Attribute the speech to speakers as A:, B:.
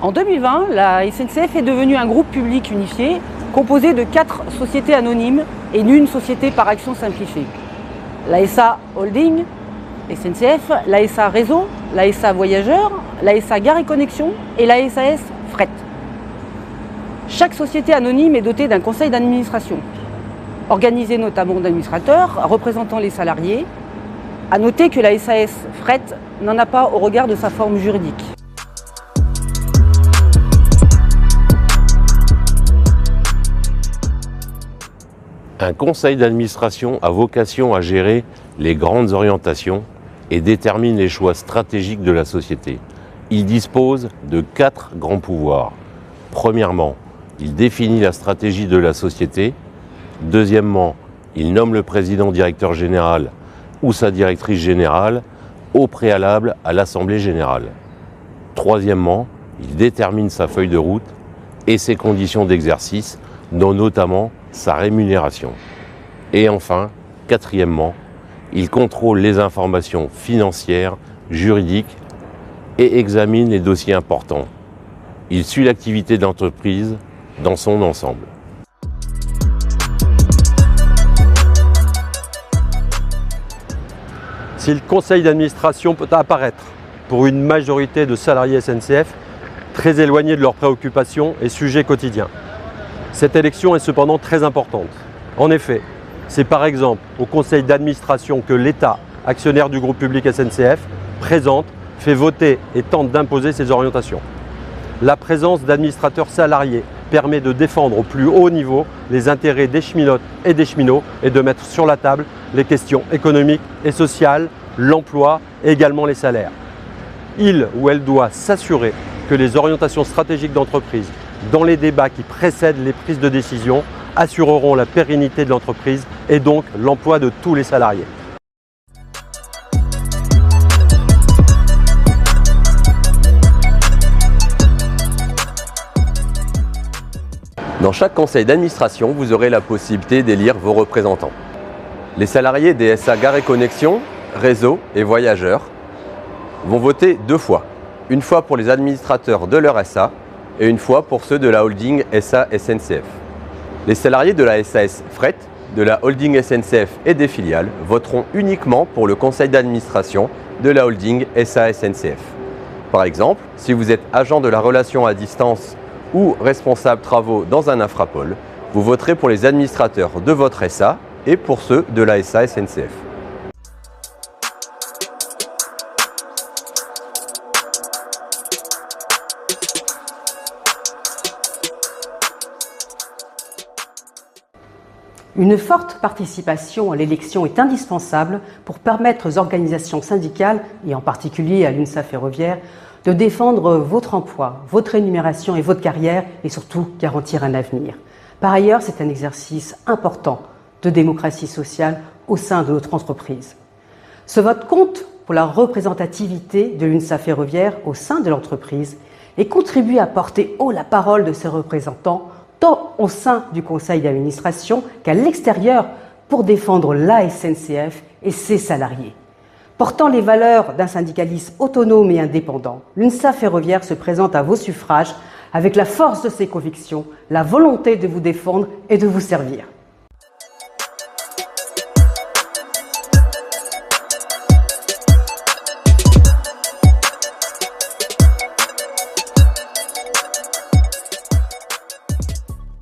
A: En 2020, la SNCF est devenue un groupe public unifié composé de 4 sociétés anonymes et d'une société par action simplifiée. La SA Holding, SNCF, la SA Réseau, la SA Voyageurs, la SA Gare et Connexion et la SAS Fret. Chaque société anonyme est dotée d'un conseil d'administration, organisé notamment d'administrateurs représentant les salariés. À noter que la SAS Fret n'en a pas au regard de sa forme juridique.
B: Un conseil d'administration a vocation à gérer les grandes orientations et détermine les choix stratégiques de la société. Il dispose de 4 grands pouvoirs. Premièrement, il définit la stratégie de la société. Deuxièmement, il nomme le président directeur général ou sa directrice générale au préalable à l'Assemblée générale. Troisièmement, il détermine sa feuille de route et ses conditions d'exercice, dont notamment sa rémunération. Et enfin, quatrièmement, il contrôle les informations financières, juridiques et examine les dossiers importants. Il suit l'activité de l'entreprise dans son ensemble.
C: Si le conseil d'administration peut apparaître pour une majorité de salariés SNCF très éloignés de leurs préoccupations et sujets quotidiens, cette élection est cependant très importante. En effet, c'est par exemple au conseil d'administration que l'État, actionnaire du groupe public SNCF, présente, fait voter et tente d'imposer ses orientations. La présence d'administrateurs salariés permet de défendre au plus haut niveau les intérêts des cheminotes et des cheminots et de mettre sur la table les questions économiques et sociales, l'emploi et également les salaires. Il ou elle doit s'assurer que les orientations stratégiques d'entreprise dans les débats qui précèdent les prises de décision assureront la pérennité de l'entreprise et donc l'emploi de tous les salariés.
D: Dans chaque conseil d'administration, vous aurez la possibilité d'élire vos représentants. Les salariés des SA Gare et Connexion, Réseau et Voyageurs vont voter 2 fois. Une fois pour les administrateurs de leur SA et une fois pour ceux de la holding SA SNCF. Les salariés de la SAS Fret, de la holding SNCF et des filiales voteront uniquement pour le conseil d'administration de la holding SA SNCF. Par exemple, si vous êtes agent de la relation à distance ou responsable travaux dans un infrapôle, vous voterez pour les administrateurs de votre SA et pour ceux de la SA SNCF.
A: Une forte participation à l'élection est indispensable pour permettre aux organisations syndicales, et en particulier à l'UNSA Ferroviaire, de défendre votre emploi, votre rémunération et votre carrière et surtout garantir un avenir. Par ailleurs, c'est un exercice important de démocratie sociale au sein de notre entreprise. Ce vote compte pour la représentativité de l'UNSA Ferroviaire au sein de l'entreprise et contribue à porter haut la parole de ses représentants tant au sein du conseil d'administration qu'à l'extérieur pour défendre la SNCF et ses salariés. Portant les valeurs d'un syndicalisme autonome et indépendant, l'UNSA Ferroviaire se présente à vos suffrages avec la force de ses convictions, la volonté de vous défendre et de vous servir.